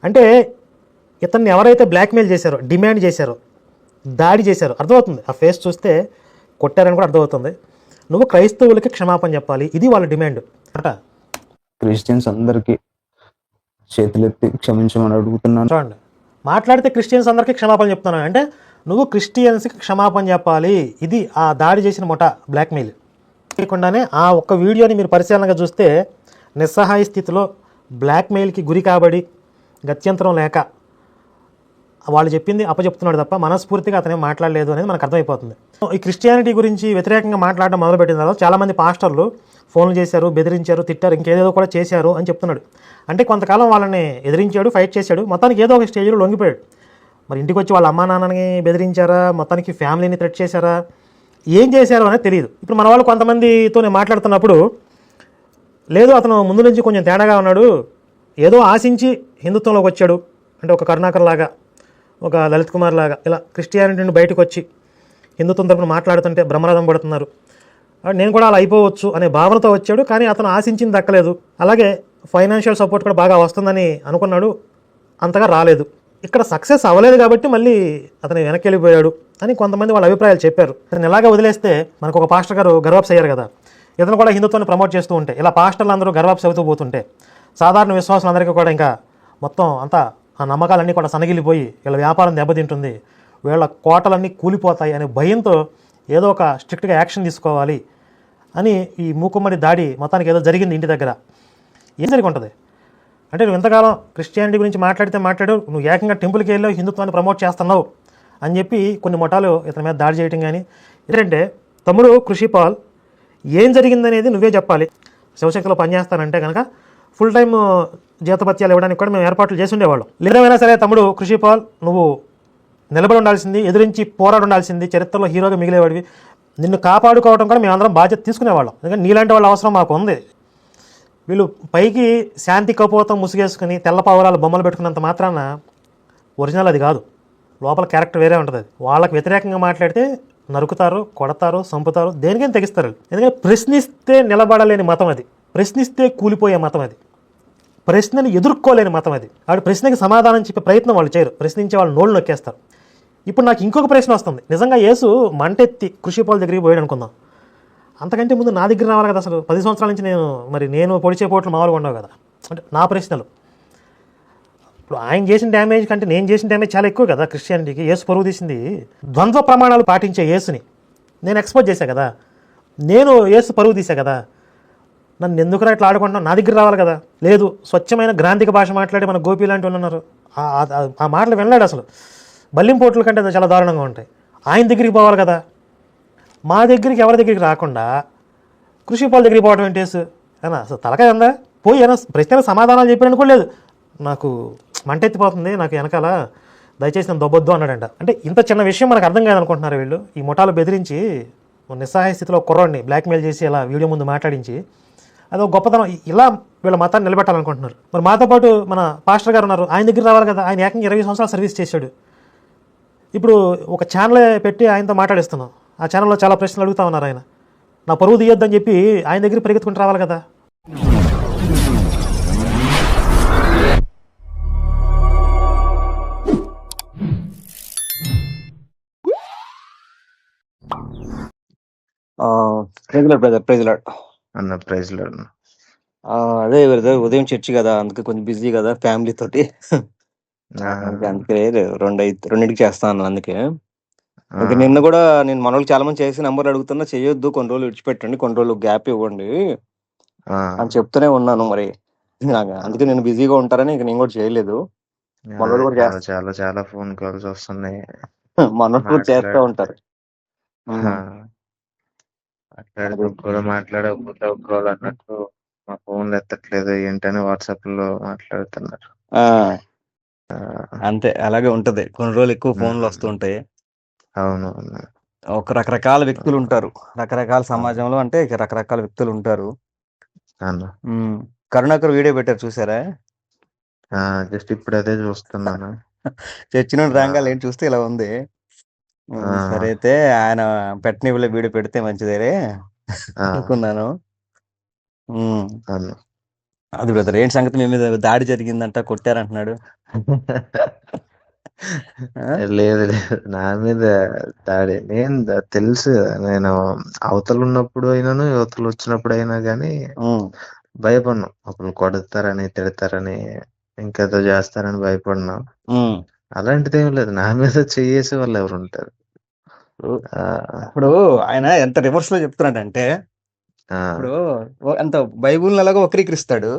అంటే ఇతన్ని ఎవరైతే బ్లాక్మెయిల్ చేశారో, డిమాండ్ చేశారో, దాడి చేశారో అర్థమవుతుంది. ఆ ఫేస్ చూస్తే కొట్టారని కూడా అర్థమవుతుంది. నువ్వు క్రైస్తవులకి క్షమాపణ చెప్పాలి, ఇది వాళ్ళ డిమాండ్ అట. క్రిస్టియన్స్ అందరికీ చేతులెత్తి క్షమించమని అడుగుతున్నాను. చూడండి, మాట్లాడితే క్రిస్టియన్స్ అందరికీ క్షమాపణ చెప్తున్నాను అంటే నువ్వు క్రిస్టియన్స్కి క్షమాపణ చెప్పాలి. ఇది ఆ దాడి చేసిన ముఠ బ్లాక్మెయిల్. లేకుండానే ఆ ఒక్క వీడియోని మీరు పరిశీలనగా చూస్తే నిస్సహాయ స్థితిలో బ్లాక్మెయిల్కి గురి కాబడి గత్యంతరం లేక వాళ్ళు చెప్పింది అప్పచెప్తున్నాడు తప్ప మనస్ఫూర్తిగా అతనే మాట్లాడలేదు అనేది మనకు అర్థమైపోతుంది. ఈ క్రిస్టియానిటీ గురించి వ్యతిరేకంగా మాట్లాడడం మొదలుపెట్టిన తర్వాత చాలామంది పాస్టర్లు ఫోన్లు చేశారు, బెదిరించారు, తిట్టారు, ఇంకేదేదో కూడా చేశారు అని చెప్తున్నాడు. అంటే కొంతకాలం వాళ్ళని ఎదిరించాడు, ఫైట్ చేశాడు, మొత్తానికి ఏదో ఒక స్టేజ్లో లొంగిపోయాడు. మరి ఇంటికి వచ్చి వాళ్ళ అమ్మా నాన్నని బెదిరించారా, మొత్తానికి ఫ్యామిలీని థ్రెట్ చేశారా, ఏం చేశారో అనేది తెలియదు. ఇప్పుడు మన వాళ్ళు కొంతమందితో నేను మాట్లాడుతున్నప్పుడు లేదు అతను ముందు నుంచి కొంచెం తేడాగా ఉన్నాడు, ఏదో ఆశించి హిందుత్వంలోకి వచ్చాడు, అంటే ఒక కరుణాకర్ లాగా, ఒక లలిత్ కుమార్ లాగా ఇలా క్రిస్టియానిటీ నుండి బయటకు వచ్చి హిందుత్వం తరపున మాట్లాడుతుంటే బ్రహ్మరథం పడుతున్నారు, నేను కూడా అలా అయిపోవచ్చు అనే భావనతో వచ్చాడు. కానీ అతను ఆశించింది దక్కలేదు. అలాగే ఫైనాన్షియల్ సపోర్ట్ కూడా బాగా వస్తుందని అనుకున్నాడు, అంతగా రాలేదు. ఇక్కడ సక్సెస్ అవ్వలేదు కాబట్టి మళ్ళీ అతను వెనక్కి వెళ్ళిపోయాడు అని కొంతమంది వాళ్ళ అభిప్రాయాలు చెప్పారు. అతను ఇలాగా వదిలేస్తే మనకు ఒక పాస్టర్ గారు గర్వాప్స్ అయ్యారు కదా, ఇతను కూడా హిందుత్వాన్ని ప్రమోట్ చేస్తూ ఉంటే ఇలా పాస్టర్లు అందరూ గర్వాప్స్ అవుతూ పోతుంటే సాధారణ విశ్వాసులందరికీ కూడా ఇంకా మొత్తం అంతా ఆ నమ్మకాలన్నీ కూడా సనగిలిపోయి వీళ్ళ వ్యాపారం దెబ్బతింటుంది, వీళ్ళ కోటలన్నీ కూలిపోతాయి అనే భయంతో ఏదో ఒక స్ట్రిక్ట్గా యాక్షన్ తీసుకోవాలి అని ఈ మూకుమ్మడి దాడి మొత్తానికి ఏదో జరిగింది ఇంటి దగ్గర. ఏం జరిగి ఉంటుంది అంటే నువ్వు ఇంతకాలం క్రిస్టియానిటీ గురించి మాట్లాడు, నువ్వు ఏకంగా టెంపుల్కి వెళ్ళావు, హిందుత్వాన్ని ప్రమోట్ చేస్తున్నావు అని చెప్పి కొన్ని ముఠాలు ఇతని మీద దాడి చేయటం. కానీ ఏంటంటే తమ్ముడు కృషిపాల్ ఏం జరిగిందనేది నువ్వే చెప్పాలి. శివశక్తిలో పనిచేస్తానంటే కనుక ఫుల్ టైం జీతభత్యాలు ఇవ్వడానికి కూడా మేము ఏర్పాట్లు చేసి ఉండేవాళ్ళం. లేదైనా సరే తమ్ముడు కృషిపాల్ నువ్వు నిలబడి ఉండాల్సింది, ఎదురించి పోరాడి ఉండాల్సింది, చరిత్రలో హీరోగా మిగిలేవాడివి, నిన్ను కాపాడుకోవడం కూడా మేమందరం బాధ్యత తీసుకునేవాళ్ళం. ఎందుకంటే నీలాంటి వాళ్ళ అవసరం మాకు ఉంది. వీళ్ళు పైకి శాంతి కపోతం ముసుగేసుకుని తెల్ల పావురాలు బొమ్మలు పెట్టుకున్నంత మాత్రాన ఒరిజినల్ అది కాదు, లోపల క్యారెక్టర్ వేరే ఉంటుంది. వాళ్ళకి వ్యతిరేకంగా మాట్లాడితే నరుకుతారు, కొడతారు, చంపుతారు, దేనికైనా తెగిస్తారు. ఎందుకంటే ప్రశ్నిస్తే నిలబడలేని మతం అది, ప్రశ్నిస్తే కూలిపోయే మతం అది, ప్రశ్నని ఎదుర్కోలేని మతం అది. ఆవిడ ప్రశ్నకి సమాధానం చెప్పే ప్రయత్నం వాళ్ళు చేయరు, ప్రశ్నించే వాళ్ళు నోళ్ళు నొక్కేస్తారు. ఇప్పుడు నాకు ఇంకొక ప్రశ్న వస్తుంది, నిజంగా యేసు మంటెత్తి కృషిపాల్ దగ్గరికి పోయాడు అనుకుందాం, అంతకంటే ముందు నా దగ్గర రావాలి కదా. అసలు 10 సంవత్సరాల నుంచి నేను పొడిచే పోట్లు మామూలుగా ఉండవు కదా. అంటే నా ప్రశ్నలు ఇప్పుడు ఆయన చేసిన డ్యామేజ్ కంటే నేను చేసిన డ్యామేజ్ చాలా ఎక్కువ కదా క్రిస్టియానిటీకి. యేసు పరువు తీసింది ద్వంద్వ ప్రమాణాలు పాటించే యేసుని నేను ఎక్స్పోజ్ చేశా కదా, నేను యేసు పరువు తీసా కదా. నన్ను ఎందుకు ఇట్లా ఆడుకుంటున్నాను, నా దగ్గర రావాలి కదా. లేదు, స్వచ్ఛమైన గ్రాంధిక భాష మాట్లాడి మన గోపి లాంటి వాళ్ళు ఉన్నారు, ఆ మాటలు వినలేడు. అసలు బల్లింపోట్ల కంటే చాలా దారుణంగా ఉంటాయి. ఆయన దగ్గరికి పోవాలి కదా. మా దగ్గరికి ఎవరి దగ్గరికి రాకుండా కృషిపాల్ దగ్గరికి పోవడం ఏంటేసు అయినా అసలు తలకాయ ఉందా? పోయి అయినా ప్రశ్నలకు సమాధానాలు చెప్పాను కూడా లేదు. నాకు మంటెత్తిపోతుంది, నాకు వెనకాల దయచేసి నన్ను దొబ్బొద్దు అన్నాడంట. అంటే ఇంత చిన్న విషయం మనకు అర్థం కాదనుకుంటున్నారు వీళ్ళు. ఈ ముఠాలు బెదిరించి నిస్సహాయ స్థితిలో కుర్రాడిని బ్లాక్మెయిల్ చేసి ఇలా వీడియో ముందు మాట్లాడించి అదో గొప్పతనం, ఇలా వీళ్ళ మతాన్ని నిలబెట్టాలనుకుంటున్నారు. మరి మాతో పాటు మన పాస్టర్ గారు ఉన్నారు, ఆయన దగ్గర రావాలి కదా. ఆయన ఏకంగా 20 సంవత్సరాలు సర్వీస్ చేశాడు. ఇప్పుడు ఒక ఛానల్ పెట్టి ఆయనతో మాట్లాడిస్తున్నాం, ఆ ఛానల్లో చాలా ప్రశ్నలు అడుగుతా ఉన్నారు. ఆయన నా పరువు తీయొద్దని చెప్పి ఆయన దగ్గర పరిగెత్తుకుంటూ రావాలి కదా. అన్న ప్రైజ్ లో అదే బ్రదర్, ఉదయం చర్చి కదా, అందుకే కొంచెం బిజీ కదా ఫ్యామిలీ తోటి. అందుకే 2కి చేస్తా అన్నాను. అందుకే ఇంకా నిన్న కూడా నేను మనోళ్ళు చాలా మంది చేసి నెంబర్ అడుగుతున్నా, చేయొద్దు, కొన్ని రోజులు విడిచిపెట్టండి, కొన్ని రోజులు గ్యాప్ ఇవ్వండి అని చెప్తూనే ఉన్నాను. మరి అందుకే నేను బిజీగా ఉంటారని ఇంక నేను కూడా చేయలేదు. మనోళ్ళు కూడా చాలా ఫోన్ కాల్స్ వస్తున్నాయి, మనోళ్ళు కూడా చేస్తూ ఉంటారు. మాట్లాడకపోతే ఒకరోజు అన్నట్టు మా ఫోన్లు ఎత్తట్లేదు ఏంటని వాట్సాప్ లో మాట్లాడుతున్నారు. అంతే, అలాగే ఉంటది. కొన్ని రోజులు ఎక్కువ ఫోన్లు వస్తుంటాయి. అవును, ఒక రకరకాల వ్యక్తులు ఉంటారు, రకరకాల సమాజంలో అంటే రకరకాల వ్యక్తులు ఉంటారు. కరుణాకర్ వీడియో పెట్టారు, చూసారా? జస్ట్ ఇప్పుడు అదే చూస్తున్నాను. చర్చి నుండి రాగాలి ఏంటి చూస్తే ఇలా ఉంది. సరే అయితే ఆయన పెట్టని వీడియో పెడితే మంచిదేరే అనుకున్నాను. అది బ్రదర్ ఏంటి సంగతి, మీ మీద దాడి జరిగిందంట, కొట్టారంటున్నాడు. ఆ? లేదు లేదు, నా మీద దాడి నేను తెలుసు కదా, నేను అవతల ఉన్నప్పుడు అయినాను యువతలు వచ్చినప్పుడు అయినా కానీ ఉమ్, భయపడినాం. ఒకరు కొడతారని తిడతారని ఇంకేదో చేస్తారని భయపడినాం. ఉమ్. అలాంటిది ఏం లేదు, నా మీద చేసే వాళ్ళు ఎవరు ఉంటారు. ఇప్పుడు ఆ, ఇప్పుడు ఆయన ఎంత రివర్స్ లో చెప్తున్నాడంటే, ఆ, ఇప్పుడు అంత బైబుల్ని అలాగో వక్రీకరిస్తాడు.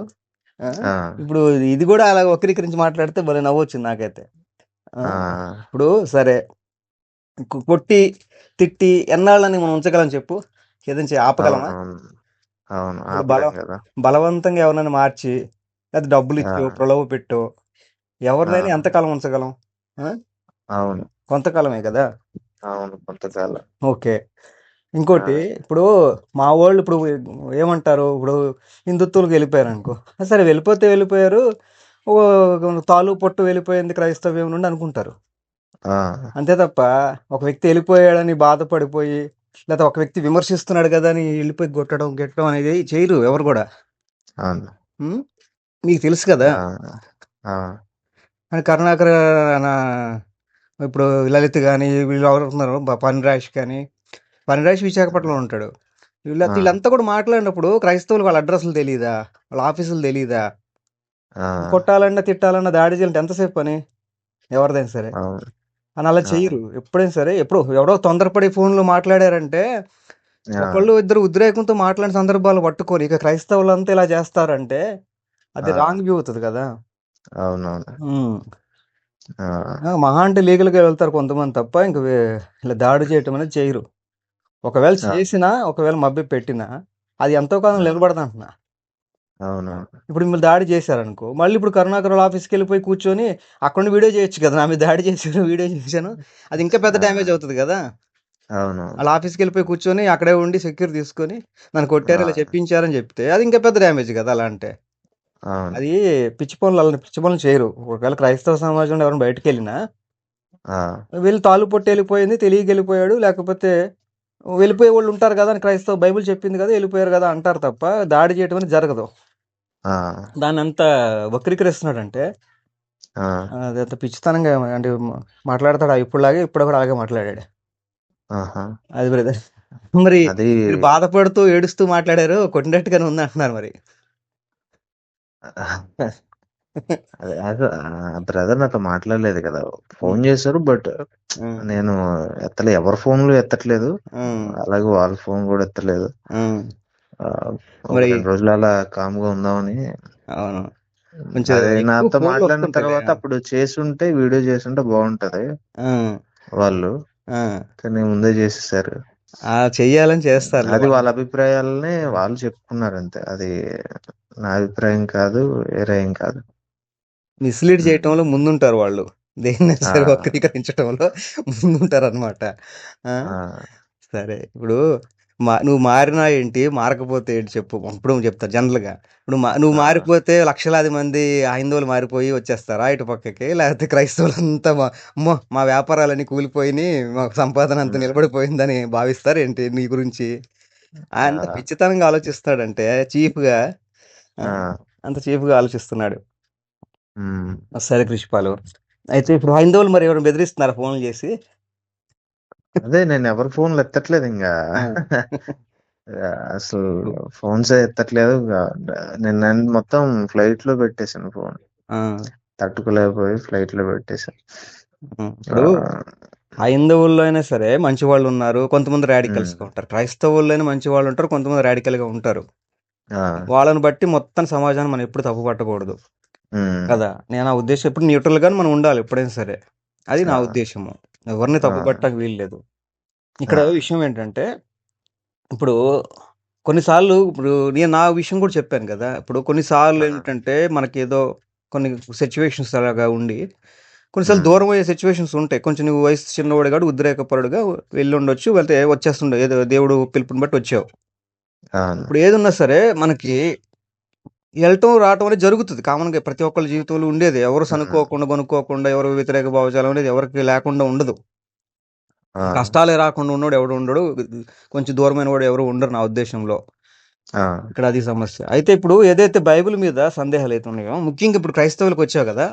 ఆ? ఆ, ఇప్పుడు ఇది కూడా అలా వక్రీకరించి మాట్లాడితే భలే నవ్వొచ్చింది నాకైతే. ఆ? ఆ, ఇప్పుడు సరే, కొట్టి తిట్టి ఎన్నాళ్ళని మనం ఉంచగలం చెప్పు? ఏదైనా ఆపగలమా? అవును, అవును, ఇప్పుడు ఆపలేం కదా. బలవంతంగా ఎవరైనా మార్చి, లేదా డబ్బులు ఆ, ఇచ్చో ప్రలోభ పెట్టో ఆ, ఎవరినైనా ఎంతకాలం ఉంచగలం? ఆ? అవును, కొంతకాలమే కదా. అవును, కొంతకాలం. ఓకే. ఆ, ఇంకోటి, ఇప్పుడు మా వాళ్ళు ఇప్పుడు ఏమంటారు, ఇప్పుడు హిందుత్వులకు వెళ్ళిపోయారు అనుకో, సరే వెళ్ళిపోతే వెళ్ళిపోయారు, ఓ తాలు పొట్టు వెళ్ళిపోయింది క్రైస్తవ్యం నుండి అనుకుంటారు. ఆ, అంతే తప్ప ఒక వ్యక్తి వెళ్ళిపోయాడని బాధపడిపోయి, లేదా ఒక వ్యక్తి విమర్శిస్తున్నాడు కదా అని వెళ్ళిపోయి కొట్టడం గిట్టడం అనేది చేయరు ఎవరు కూడా. అవును, ఉం? మీకు తెలుసు కదా. ఆ, ఆ, అని కరుణాకర్ ఇప్పుడు లలిత్ కానీ వీళ్ళు ఎవరు ఉన్నారు, పనిరాష్ కానీ, పనిరాష్ విశాఖపట్నంలో ఉంటాడు. ఆ, వీళ్ళంతా కూడా మాట్లాడినప్పుడు క్రైస్తవులు వాళ్ళ అడ్రస్లు తెలియదా, వాళ్ళ ఆఫీసులు తెలియదా? ఆ, కొట్టాలన్నా తిట్టాలన్నా దాడి చేయాలంటే ఎంతసేపు పని ఎవరిదైనా సరే. అవును, అని అలా ఆ, చెయ్యరు ఎప్పుడైనా సరే. ఎప్పుడు ఎవడో తొందరపడి ఫోన్లో మాట్లాడారంటే, ఆ, ఒకళ్ళు ఇద్దరు ఉద్రేకంతో మాట్లాడిన సందర్భాలు పట్టుకొని ఇక క్రైస్తవులంతా ఇలా చేస్తారంటే అది ఆ, రాంగ్ వ్యూ అవుతుంది కదా. అవునవును, ఉమ్. ఆ, మహా అంటే లీగల్గా వెళ్తారు కొంతమంది తప్ప ఇంక ఇలా దాడి చేయటం అనేది చేయరు. ఒకవేళ ఆ, చేసినా, ఒకవేళ మభ్య పెట్టినా అది ఎంతో కాలం ఆ, నిలబడదంటున్నా. అవునవును, ఇప్పుడు మిమ్మల్ని దాడి చేశారనుకో, మళ్ళీ ఇప్పుడు కరుణాకర్ వాళ్ళ ఆఫీస్కి వెళ్ళిపోయి కూర్చొని అక్కడ నుండి వీడియో చేయొచ్చు కదా, నా మీద దాడి చేశాను వీడియో చేశాను, అది ఇంకా పెద్ద ఆ, డ్యామేజ్ అవుతుంది కదా. అవునవును, వాళ్ళ ఆఫీస్కి వెళ్ళిపోయి కూర్చొని అక్కడే ఉండి సెక్యూర్ తీసుకొని నన్ను కొట్టారు ఆ, ఇలా చెప్పించారని చెప్తే అది ఇంకా పెద్ద డ్యామేజ్ కదా. అలా అంటే అవును, అది పిచ్చి పనులు, అలాంటి పిచ్చి పనులు చేయరు. ఒకవేళ క్రైస్తవ సమాజంలో ఎవరైనా బయటకు వెళ్ళినా ఆ, వీళ్ళు తాలు పొట్టి వెళ్ళిపోయింది తెలియక వెళ్ళిపోయాడు, లేకపోతే వెళ్ళిపోయే వాళ్ళు ఉంటారు కదా అని క్రైస్తవ బైబిల్ చెప్పింది కదా వెళ్ళిపోయారు కదా అంటారు తప్ప దాడి చేయటం అనేది జరగదు. ఆ, దాన్ని అంత వక్రీకరిస్తున్నాడంటే ఆ, అది అంత పిచ్చితనంగా అంటే మాట్లాడతాడు ఇప్పుడులాగే, ఇప్పుడు కూడా అలాగే మాట్లాడాడు. ఆహా, అది బ్రదర్. మరి అది మీరు బాధపడుతూ ఏడుస్తూ మాట్లాడారు, కొట్టినట్టుగానే ఉంది అంటున్నారు మరి. అదే అదే బ్రదర్ నాతో మాట్లాడలేదు కదా, ఫోన్ చేశారు బట్ ఉమ్, నేను ఎవరి ఫోన్లు ఎత్తట్లేదు, ఉమ్, అలాగే వాళ్ళ ఫోన్ కూడా ఎత్తలేదు. ఉమ్. ఆ, ఒక మరి 2 రోజులు అలా కామ్గా ఉందామని. అవును, కొంచెం అదే ఎక్కువ నాతో ఫోన్లు మాట్లాడిన వస్తుంటాయిలే. తర్వాత అప్పుడు చేసుంటే వీడియో చేసుంటే బాగుంటది ఆ, వాళ్ళు, ఆ. కానీ ముందే చేసేసారు. చెయ్యాలని చేస్తారులే అది వాళ్ళు. వాళ్ళ అభిప్రాయాలని వాళ్ళు చెప్పుకున్నారు అంతే, అది నా అభిప్రాయం కాదు, వేరే ఏం కాదు. మిస్లీడ్ ఉమ్. చేయటంలో ముందుంటారు వాళ్ళు, దేన్నైనా ఆ, సరే వక్రీకరించడంలో ముందుంటారు అనమాట. ఆ, సరే, ఇప్పుడు నువ్వు మారినా ఏంటి, మారకపోతే ఏంటి చెప్పు. ఇప్పుడు నువ్వు చెప్తా జనరల్గా, ఇప్పుడు నువ్వు ఆ, మారిపోతే లక్షలాది మంది హైందవులు మారిపోయి వచ్చేస్తారా ఇటు పక్కకి, లేకపోతే క్రైస్తవులంతా అమ్మో మా వ్యాపారాలన్నీ కూలిపోయినాయి, మా సంపాదన అంతా ఉమ్, నిలబడిపోయిందని భావిస్తారు ఏంటి నీ గురించి? అంత ఆ, పిచ్చితనంగా ఆలోచిస్తాడంటే, చీప్గా, ఆ, అంత చీప్గా ఆలోచిస్తున్నాడు. ఉమ్. సరే కృషిపాలు, అయితే ఇప్పుడు హైందవులు మరి ఎవరు బెదిరిస్తున్నారా ఫోన్లు చేసి? అదే నేను ఎవరి ఫోన్లు ఎత్తట్లేదు ఇంకా. ఆ. అసలు ఫోన్స్ ఎత్తట్లేదు ఇంకా. నిన్న మొత్తం ఫ్లైట్ లో పెట్టేశాను ఫోన్, ఆ. తట్టుకోలేకపోయి ఫ్లైట్ లో పెట్టేశాను. ఆ, ఇప్పుడు హైందవుల్లో అయినా సరే మంచి వాళ్ళు ఉన్నారు, కొంతమంది ఉమ్, రాడికల్స్గా ఉంటారు. క్రైస్తవుల్లోనే మంచి వాళ్ళు ఉంటారు, కొంతమంది రాడికల్గా ఉంటారు. ఆ, వాళ్ళని బట్టి మొత్తం సమాజాన్ని మనం ఎప్పుడు తప్పు పట్టకూడదు ఉమ్, కదా. నేను ఆ ఉద్దేశం ఎప్పుడు న్యూట్రల్ గానే మనం ఉండాలి ఎప్పుడైనా సరే. అది నా ఆ, ఉద్దేశము. ఎవరిని ఆ, తప్పు పట్టడానికి వీల్లేదు. ఆ, ఇక్కడ విషయం ఏంటంటే, ఇప్పుడు కొన్నిసార్లు ఇప్పుడు నేను నా విషయం కూడా చెప్పాను కదా. ఇప్పుడు కొన్నిసార్లు ఆ, ఏంటంటే మనకి ఏదో కొన్ని సిచ్యువేషన్స్ అలాగా ఉండి, కొన్నిసార్లు ఉమ్, దూరం అయ్యే సిచ్యువేషన్స్ ఉంటాయి. కొంచెం నువ్వు వయసు చిన్నవాడు కాదు, ఉద్రేకపరుడుగా వెళ్ళి ఉండొచ్చు, వెళ్తే వచ్చేస్తుండే ఏదో దేవుడు పిలుపుని బట్టి వచ్చావు. అవును, ఇప్పుడు ఏదున్నా సరే మనకి వెళ్ళటం రావటం అనేది జరుగుతుంది కామన్గా, ప్రతి ఒక్కళ్ళ జీవితంలో ఉండేది. ఎవరు ఉమ్, సనుక్కోకుండా కొనుక్కోకుండా, ఎవరు వ్యతిరేక భావజాలం అనేది ఎవరికి లేకుండా ఉండదు. ఆ, కష్టాలే రాకుండా ఉన్నోడు ఎవడు ఉండడు, కొంచెం దూరమైన వాడు ఎవరు ఉండరు నా ఉద్దేశంలో. ఆ, ఇక్కడ అది సమస్య. అయితే ఇప్పుడు ఏదైతే బైబిల్ మీద సందేహాలు అయితే ఉన్నాయో, ముఖ్యంగా ఇప్పుడు క్రైస్తవులకు వచ్చావు కదా,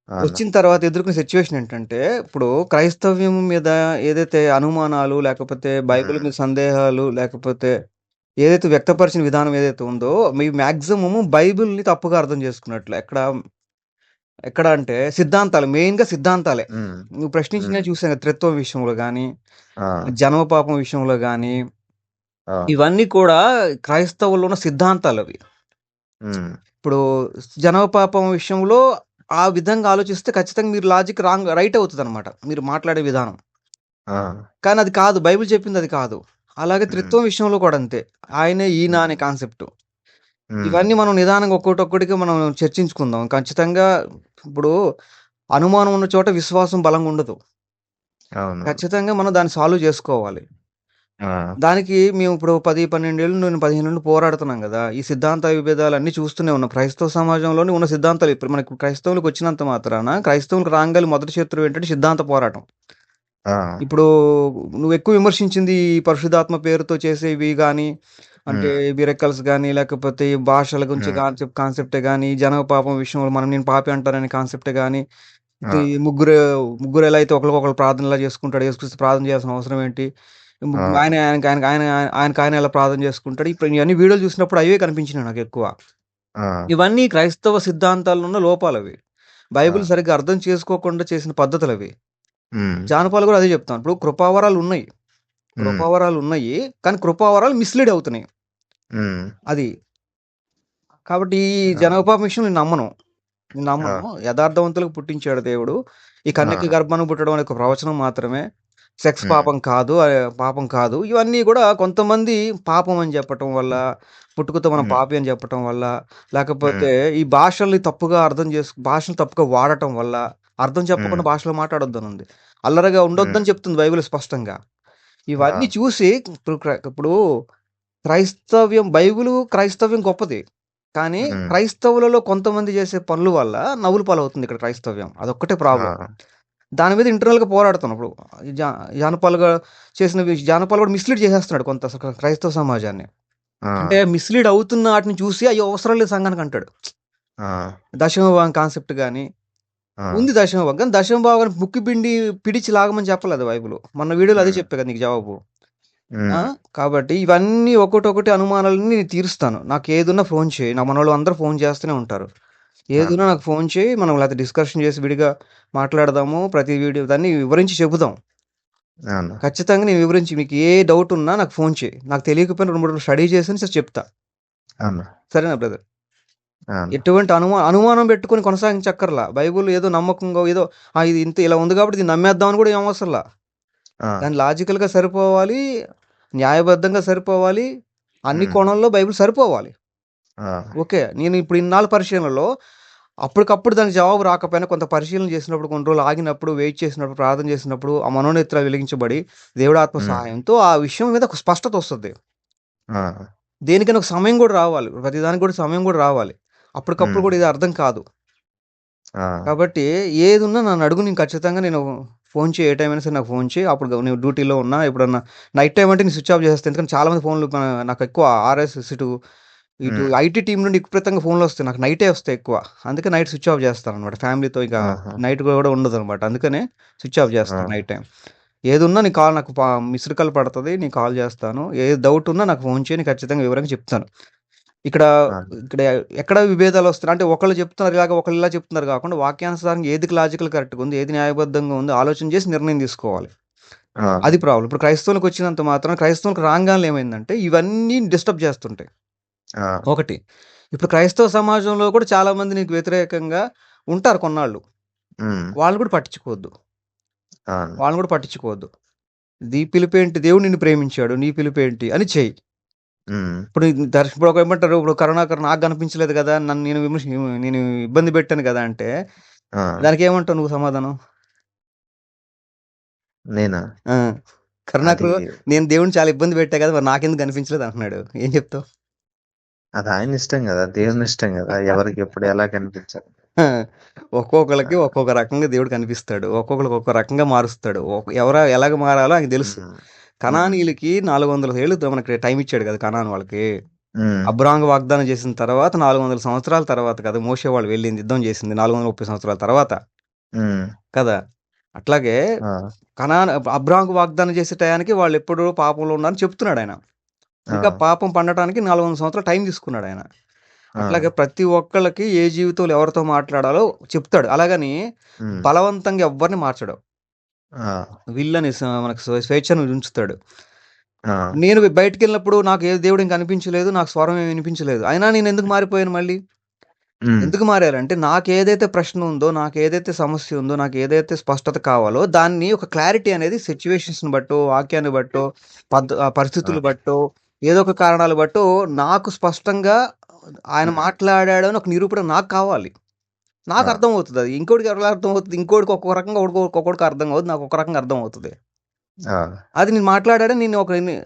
అవును. వచ్చిన తర్వాత ఎదుర్కొన్న సిచ్యువేషన్ ఏంటంటే, ఇప్పుడు క్రైస్తవ్యం మీద ఏదైతే అనుమానాలు, లేకపోతే బైబిల్ ఉమ్, మీద సందేహాలు, లేకపోతే ఏదైతే వ్యక్తపరిచిన విధానం ఏదైతే ఉందో, మీ మాక్సిమం బైబిల్‌ని తప్పుగా అర్థం చేసుకున్నట్లే. ఎక్కడ అంటే సిద్ధాంతాలు, మెయిన్‌గా సిద్ధాంతాలే. ఉమ్, నువ్వు ప్రశ్నించినవి ఉమ్, చూసాను కదా, త్రిత్వం విషయంలో గాని, ఆ, జన్మ పాపం విషయంలో గాని, ఆ, ఇవన్నీ కూడా క్రైస్తవుల్లో ఉన్న సిద్ధాంతాలవి. ఉమ్, ఇప్పుడు జనన పాపం విషయంలో ఆ విధంగా ఆలోచిస్తే ఖచ్చితంగా మీరు లాజిక్ రైట్ అవుతదనమాట, మీరు మాట్లాడే విధానం. ఆ, కానీ అది కాదు. బైబిల్ చెప్పింది అది కాదు. అలాగే ఉమ్, త్రిత్వం విషయంలో కూడా అంతే. ఆయనే, ఈయన ఉమ్, అనే కాన్సెప్ట్. ఉమ్, ఇవన్నీ మనం నిదానంగా ఒక్కొక్కటిగా మనం చర్చించుకుందాం. ఖచ్చితంగా ఇప్పుడు అనుమానం ఉన్న చోట విశ్వాసం బలంగా ఉండదు. అవును. ఖచ్చితంగా మనం దాన్ని సాల్వ్ చేసుకోవాలి. ఆ, దానికి మేము ఇప్పుడు 10, 12 ఏళ్ళు, నేను 15 నుండి పోరాడుతున్నాం గదా! ఈ సిద్ధాంత విభేదాలన్నీ చూస్తూనే ఉన్నాం. క్రైస్తవ సమాజంలోనే ఉన్న సిద్ధాంతాలు ఇప్పుడు మనకు క్రైస్తవులకు వచ్చినంత మాత్రాన, క్రైస్తవులకు రాంగాలి మొదటి శత్రువు ఏంటంటే సిద్ధాంత పోరాటం. ఆ, ఇప్పుడు నువ్వు ఎక్కువ విమర్శించింది ఈ పరిశుద్ధాత్మ పేరుతో చేసేవి గాని, అంటే ఉమ్, మిరకల్స్ గాని, లేకపోతే ఈ భాషల గురించి ఉమ్, కాన్సెప్టే గాని, జనన పాపం విషయంలో నేను పాపి అంటాననే కాన్సెప్టే గాని, ఆ, ఈ ముగ్గురు ఎలా అయితే ఒకళ్ళకొకళ్ళు ప్రార్థన ఎలా చేసుకుంటాడు, యేసుక్రీస్తు ప్రార్థన చేయాల్సిన అవసరం ఏంటి? ఆ, ఆయనకాయన ఎలా ప్రార్థన చేసుకుంటాడు? ఇప్పుడు ఇవన్నీ వీడియోలు చూసినప్పుడు అవే కనిపించినాయి నాకెక్కువ. ఆ, ఇవన్నీ క్రైస్తవ సిద్ధాంతాల్లో ఉన్న లోపాలవి. ఆ, బైబిల్ సరిగ్గా అర్థం చేసుకోకుండా చేసిన పద్ధతులవి. ఉమ్, జానపాలు కూడా అదే చెప్తాను. ఇప్పుడు కృపావరాలున్నాయి. ఉమ్, కృపావరాలున్నయి. కానీ కృపావరాలు మిస్‌లీడ్ అవుతున్నాయి. ఉమ్, అది. కాబట్టి ఈ ఆ, జననపాపం విషయం నేను నమ్మను. నేను ఆ, నమ్మను. యథార్థవంతులకు పుట్టించాడు దేవుడు. ఈ ఆ, కన్యక గర్భాన పుట్టడం అనే ఒక ప్రవచనం మాత్రమే. సెక్స్ ఉమ్, పాపం కాదు. ఇవన్నీ గూడా కొంతమంది పాపం అని చెప్పటం వల్ల, పుట్టుకతో మనం ఉమ్, పాపి అని చెప్పటం వల్ల, ఉమ్, లేకపోతే ఈ భాషల్ని తప్పుగా భాషను తప్పుగా వాడటం వల్ల, అర్థం ఉమ్, చెప్పకుండా భాషలో మాట్లాడొద్దనుంది. అల్లరిగా ఉమ్, ఉండొద్దని చెప్తుంది బైబిల్ స్పష్టంగా. ఆ, ఇవన్నీ చూసి ఇప్పుడు క్రైస్తవ్యం గొప్పది. కానీ ఉమ్, క్రైస్తవులలో కొంతమంది చేసే పనుల వల్ల నవ్వుల పాలవుతుంది ఇక్కడ క్రైస్తవ్యం. అదొక్కటే ప్రాబ్లమ్. ఆ, దాని మీద ఇంటర్నల్‌గా పోరాడుతున్నాం. ఇప్పుడు ఈ జానపాలుగా జానపాలు కూడా మిస్‌లీడ్ చేసేస్తున్నాడు కొంత క్రైస్తవ సమాజాన్ని. ఆ, అంటే మిస్‌లీడ్ అవుతున్న ఆటిని చూసి అయ్యో! అవసరం లేదు సంఘానికి అంటాడు. ఆ, దశమ భాగం కాన్సెప్ట్ గాని ఆ, ఉంది దశమ భాగం. కానీ దశమ భాగాన్ని ముక్కి పిండి పిడిచి లాగమని చెప్పలేదు బైబిలు. మొన్న వీడియోలో అదే ఉమ్, చెప్పా కదా నీకు జవాబు. ఆ! ఉమ్, కాబట్టి ఇవన్నీ ఒక్కోటొక్కటి అనుమానాలన్నీ నేను తీరుస్తాను. నాకేదున్నా ఫోను చేయి. నా మనోళ్ళు అందరూ ఫోను చేస్తూనే ఉంటారు. ఏదున్నా అవును. నాకు ఫోను చేయి. మనం లేతే డిస్కషన్ చేసి విడిగా మాట్లాడదాము. ప్రతి వీడియో దాన్ని వివరించి చెబుదాం. అవును. ఖచ్చితంగా నేను వివరించి మీకు ఏ డౌట్ ఉన్నా నాకు ఫోను చేయి. నాకు తెలియకపోయినా 2, 3 రోజులు స్టడీ చేసైనా సరే చెప్తా. అవును. సరేనా బ్రదర్? అవును. ఎటువంటి అనుమానం పెట్టుకొని కొనసాగించక్కర్లా. బైబుల్ ఏదో నమ్మకంగా ఏదో ఇది ఇంత ఇలా ఉంది కాబట్టి దీన్ని నమ్మేద్దాం అని కూడా ఏం అవసరంలా. ఆ, దాన్ని లాజికల్‌గా సరిపోవాలి. న్యాయబద్ధంగా సరిపోవాలి. అన్ని హ్మ్. కోణాల్లో బైబిల్ సరిపోవాలి. ఆ, ఓకే. నేను ఇప్పుడు ఇన్నాళ్ళ పరిశీలనలో అప్పటికప్పుడు దానికి జవాబు రాకపోయినా కొంత పరిశీలన చేసినప్పుడు, కొన్ని రోజులు ఆగినప్పుడు, వెయిట్ చేసినప్పుడు, ప్రార్థన చేసినప్పుడు ఆ మనోనేత్రాలు వెలిగించబడి దేవుడి ఆత్మ హ్మ్. సహాయంతో ఆ విషయం మీద ఒక స్పష్టత వస్తది. ఆ, దేనికైనా ఒక సమయం కూడా రావాలి. ప్రతిదానికి కూడా సమయం కూడా రావాలి. అప్పటికప్పుడు హ్మ్. కూడా ఇది అర్థం కాదు. ఆ, కాబట్టి ఏదున్నా నన్ను అడుగు, నేను ఖచ్చితంగా ఫోన్ చేయి. ఏ టైం అయినా సరే నాకు ఫోన్ చేయి. అప్పుడు నేను డ్యూటీలో ఉన్నా, ఎప్పుడన్నా నైట్ టైమ్ అంటే నేను స్విచ్ ఆఫ్ చేసేస్తా. ఎందుకంటే చాలామంది ఫోన్‌లు నాకు ఎక్కువ ఇటు హ్మ్. ఐటీ టీమ్ నుండి విపరీతంగా ఫోన్‌లొస్తాయి. నాకు నైటే వస్తాయి ఎక్కువ. అందుకే నైట్ స్విచ్ ఆఫ్ చేస్తాననమాట. ఫ్యామిలీతో ఇక ఆహా! నైట్ కూడా ఉండదనమాట. అందుకనే స్విచ్ ఆఫ్ ఆ, చేస్తాను నైట్ టైమ్. ఏదున్నా నీ కాల్ నాకు మిస్డ్ కాల్ పడతది. నీకు కాల్ చేస్తాను. ఏ డౌట్ ఉన్నా నాకు ఫోన్ చేయి. నేను ఖచ్చితంగా వివరంగా చెప్తాను. ఇక్కడ ఆ, ఇక్కడ ఎక్కడ విభేదాలొస్తున్నాయి అంటే ఒకళ్ళు చెప్తున్నారు ఇలాగ, ఒకళ్ళు ఇలా చెప్తున్నారు కాకుండా వాక్యానుసారంగా ఏది లాజికల్ కరెక్ట్‌గా ఉంది, ఏది న్యాయబద్ధంగా ఉందో ఆలోచన చేసి నిర్ణయం తీసుకోవాలి. ఆ, అది ప్రాబ్లమ్. ఇప్పుడు క్రైస్తవులకొచ్చినంత మాత్రాన క్రైస్తవులకు రాంగానే ఏమైందంటే ఇవన్నీ డిస్టర్బ్ చేస్తుంటాయి. ఆ, ఒకటి. ఇప్పుడు క్రైస్తవ సమాజంలో కూడా చాలామంది నీకు వ్యతిరేకంగా ఉంటారు కొన్నాళ్ళు. హ్మ్. వాళ్ళని కూడా పట్టించుకోవద్దు. అవును. వాళ్ళని కూడా పట్టించుకోవద్దు. నీ పిలుపేంటి? దేవుడు నిన్ను ప్రేమించాడు. నీ పిలుపేంటి? అని చెయ్యి. హ్మ్. ఇప్పుడు ఇప్పుడు ఒక ఏమంటారు, ఇప్పుడు కరుణాకర్ నాకు కనిపించలేదు కదా! నేను ఇబ్బంది పెట్టాను కదా! అంటే ఆ, దానికేమంటావు నువ్వు సమాధానం? నేనా? ఆ! అది కరుణాకరు నేను దేవుడిని చాలా ఇబ్బంది పెట్టా కదా! మరి నాకెందుకు కనిపించలేదు అంటున్నాడు. ఏం చెప్తావు? అది ఆయన ఇష్టం గదా! దేవుని ఇష్టం గదా! ఎవరికి ఎప్పుడు ఎలా కనిపించాలి. ఆ! ఆ, ఒక్కొక్కళ్ళకి ఒక్కొక్క రకంగా దేవుడు కనిపిస్తాడు. ఒక్కొక్కళ్ళకి ఒక్కో రకంగా మారుస్తాడు. ఎలాగ మారాలో ఆయనకి తెలుసు. హ్మ్. హ్మ్. కనానీయులకి 400 ఏళ్ళు మనకి టైమ్ ఇచ్చాడు కదా! కనాను వాళ్ళకి. ఉమ్, అబ్రాంగ వాగ్దానం చేసిన తర్వాత 400 సంవత్సరాల తర్వాత కదా మోషే వాళ్ళు వెళ్ళింది, యుద్ధం చేసింది 430 సంవత్సరాల తర్వాత ఉమ్, కదా. అట్లాగే ఆ, అబ్రాంకు వాగ్దానం చేసే టయానికి వాళ్ళు ఎప్పుడు పాపంలో ఉన్నారని చెప్తున్నాడు ఆయన. ఆ, ఇంకా పాపం పండటానికి 400 సంవత్సరాలు టైం తీసుకున్నాడు ఆయన. ఆ, అట్లాగే ప్రతి ఒక్కళ్ళకి ఏ జీవితంలో ఎవరితో మాట్లాడాలో చెప్తాడు. అలాగని ఉమ్, బలవంతంగా ఎవ్వరిని మార్చడు. ఆ, వీళ్ళని మనకు స్వేచ్ఛను ఉంచుతాడు. ఆ, నేను బయటికి వెళ్ళినప్పుడు నాకు ఏ దేవుడు ఇంకా అనిపించలేదు, నాకు స్వరం ఏమి వినిపించలేదు, అయినా నేను ఎందుకు మారిపోయాను మళ్ళీ? ఉమ్, ఎందుకు మారారంటే నాకు ఏదైతే ప్రశ్న ఉందో, నాకు ఏదైతే సమస్య ఉందో, నాకు ఏదైతే స్పష్టత కావాలో దాన్ని ఒక క్లారిటీ అనేది సిచ్యువేషన్స్ని బట్టో, వాక్యాన్ని బట్టో, ఆ, పరిస్థితులు బట్టో, ఏదో ఒక కారణాలు బట్టో నాకు స్పష్టంగా ఆయన మాట్లాడాడు అని ఒక నిరూపణ నాకు కావాలి. నాకు ఆ, అర్థమవుతుంది అది. ఇంకోటికి ఎలా అర్థమవుతుంది? ఇంకోటికి ఒక్కొక్క రకంగా ఒక్కొక్కడికి అర్థం అవుతుంది, నాకు ఒక రకంగా అర్థమవుతుంది. ఆ, అది నేను మాట్లాడాడని నేను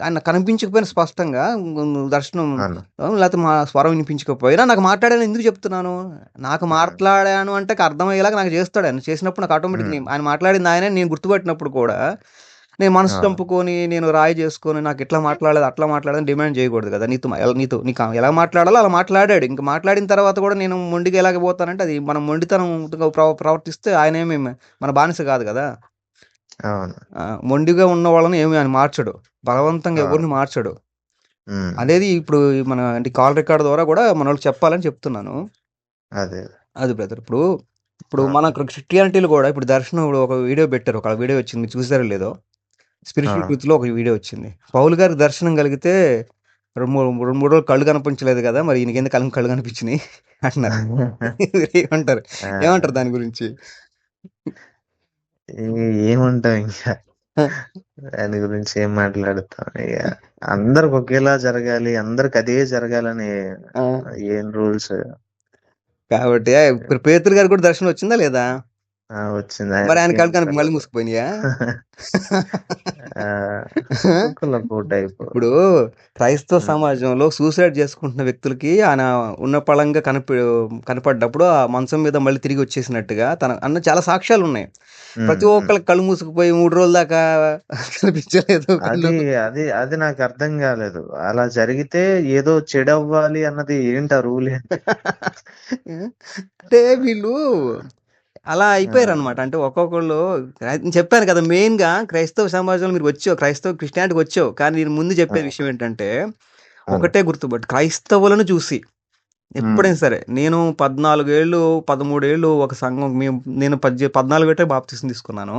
ఆయన కనిపించకపోయినా స్పష్టంగా దర్శనం అవును. లేకపోతే మా స్వరం వినిపించకపోయినా నాకు మాట్లాడాను ఎందుకు చెప్తున్నాను? నాకు మాట్లాడాను అంటే అర్థమయ్యేలాగా నాకు చేస్తాడు ఆయన. చేసినప్పుడు నాకు ఆటోమేటిక్ ఉమ్, ఆయన మాట్లాడింది ఆయనే నేను గుర్తుపట్టినప్పుడు కూడా నేను మనసు ఆ, చంపుకొని నేను రాయి చేసుకొని నాకు ఇట్లా మాట్లాడలేదు అట్లా మాట్లాడదని డిమాండ్ చేయకూడదు కదా. నీకు ఎలా మాట్లాడాలో అలా మాట్లాడాడు. ఇంకా మాట్లాడిన తర్వాత కూడా నేను మొండిగా ఎలాగ పోతానంటే అది మనం మొండితనం ప్రవర్తిస్తే ఆయన ఏమి మన బానిస కాదు కదా. అవును. మొండిగా ఉన్న వాళ్ళని ఏమి ఆయన మార్చడు, బలవంతంగా ఆ, ఎవరిని మార్చడు ఉమ్, అనేది ఇప్పుడు మన అంటే కాల్ రికార్డ్ ద్వారా కూడా మన వాళ్ళు చెప్పాలని చెప్తున్నాను. అదే. అది బ్రదర్. ఇప్పుడు ఇప్పుడు ఆ, మన క్రిస్టియానిటీలో కూడా ఇప్పుడు దర్శనం ఇప్పుడు ఒక వీడియో పెట్టారు, ఒక వీడియో వచ్చింది, మీరు చూసారో లేదో. ఆ, స్పిరిచువల్ ట్రూత్ లో ఒక వీడియో వచ్చింది. పౌలు గారికి దర్శనం కలిగితే 2-3 రోజులు కళ్ళు కనిపించలేదు కదా, మరి ఈయనకి ఎందుకు కళ్ళు కనిపించినాయి అంటున్నారు. ఏమంటారు? ఆ, ఏమంటారు దాని గురించి? ఏముంటాం ఇంకా దాని గురించి ఏం మాట్లాడుతాం ఇక. అందరికి ఒకేలా జరగాలి, అందరికి అదే జరగాలని ఆ, ఏం రూల్స్? కాబట్టి ఇప్పుడు పేతురు గారికి కూడా దర్శనం వచ్చిందా లేదా? వచ్చింది మరి ఆయన ఆయనకి కళ్ళు కనిపి మళ్ళీ అసలు. మూసుకుపోయినాయా? ఆ, ఒక్కొక్కలకు టైప్. ఇప్పుడు క్రైస్తవ సమాజంలో సూసైడ్ చేసుకుంటున్న వ్యక్తులకి ఆయన ఉన్న పళంగా కనపడ్డప్పుడు ఆ మంచం మీద మళ్ళీ తిరిగి వచ్చేసినట్టుగా అన్న చాలా సాక్ష్యాలు ఉన్నాయి. ప్రతి ఒక్కళ్ళకి కళ్ళు మూసుకుపోయి 3 రోజుల దాకా కనిపించలేదు అది కళ్ళు. అది అది నాకు అర్థం కాలేదు. అలా జరిగితే ఏదో చెడవ్వాలి అన్నది ఏంటి ఆ రూల్ ఏంటి? అంటే వీళ్ళు అలా అయిపోయారు అనమాట. అంటే ఒక్కొక్కళ్ళు నేను చెప్పాను కదా, మెయిన్ గా క్రైస్తవ సమాజంలో మీరు వచ్చావు, క్రిస్టియానిటీకి వచ్చావు, కానీ నేను ముందు చెప్పే విషయం ఏంటంటే అవును. ఒకటే గుర్తుపట్టు, క్రైస్తవులను చూసి ఎప్పుడైనా సరే నేను 14 ఏళ్ళు 13 ఏళ్ళు ఒక సంఘం నేను 14 ఏటే బాప్తిసం తీసుకున్నాను.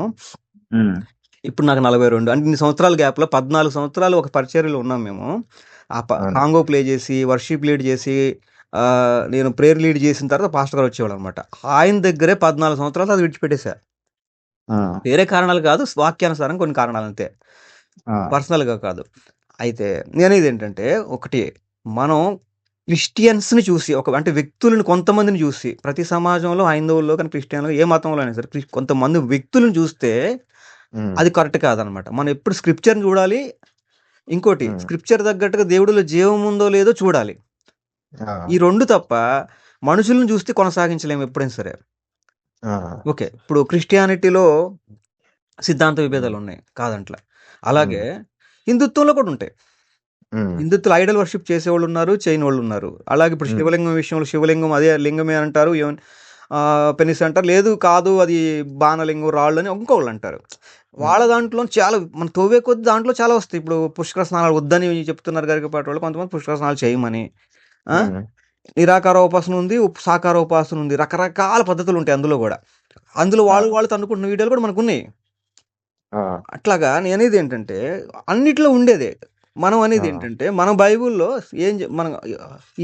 ఇప్పుడు నాకు 42, అంటే ఇన్ని సంవత్సరాల గ్యాప్ లో 14 సంవత్సరాలు ఒక పరిచర్యలో ఉన్నాం మేము. అవును. కాంగో ప్లే చేసి వర్షిప్ లీడ్ చేసి నేను ప్రేయర్ లీడ్ చేసిన తర్వాత పాస్టర్ గారు వచ్చేవాళ్ళు అనమాట. ఆయన దగ్గరే 14 సంవత్సరాలు అది విడిచిపెట్టేశా. ఆ, వేరే కారణాలు కాదు, వాక్యానుసారం కొన్ని కారణాలు అంతే, ఆ, పర్సనల్గా కాదు. అయితే నేనేది ఏంటంటే ఒకటి, మనం క్రిస్టియన్స్ని చూసి అంటే వ్యక్తులను కొంతమందిని చూసి, ప్రతి సమాజంలో హైందవుల్లో కానీ క్రిస్టియన్లో ఏ మతంలో అయినా సరే కొంతమంది వ్యక్తులను చూస్తే అది కరెక్ట్ కాదనమాట. మనం ఎప్పుడు స్క్రిప్చర్ని చూడాలి. ఇంకోటి స్క్రిప్చర్ తగ్గట్టుగా దేవుడిలో జీవం ఉందో లేదో చూడాలి. ఆ, ఈ 2 తప్ప మనుషులను చూస్తే కొనసాగించలేము ఎప్పుడైనా సరే. ఆ, ఓకే, ఇప్పుడు క్రిస్టియానిటీలో సిద్ధాంత విభేదాలు ఉన్నాయి కాదంట్లా. అలాగే హిందుత్వంలో కూడా ఉంటాయి. హిందుత్తులు ఐడల్ వర్షిప్ చేసేవాళ్ళు ఉన్నారు, చేయని వాళ్ళు ఉన్నారు. అలాగే ఇప్పుడు శివలింగం విషయంలో శివలింగం అదే లింగమే అంటారు, పెనిస్ అంటారు, లేదు కాదు అది బాణలింగం రాళ్ళు అని ఇంకోళ్ళు అంటారు. వాళ్ళ దాంట్లో చాలా మన తోవే కొద్ది దాంట్లో చాలా వస్తాయి. ఇప్పుడు పుష్కర స్నానాలు వద్దని చెప్తున్నారు గరికపాటి వాళ్ళు, కొంతమంది పుష్కర స్నానాలు చేయమని. నిరాకార ఉపాసన ఉంది, సాకార ఉపాసన ఉంది, రకరకాల పద్ధతులు ఉంటాయి అందులో కూడా. అందులో వాళ్ళు తన్నుకుంటున్న వీడియోలు కూడా మనకు ఉన్నాయి. అట్లాగా నేనేది ఏంటంటే అన్నిట్లో ఉండేదే. మనం అనేది ఏంటంటే మన బైబుల్లో మనం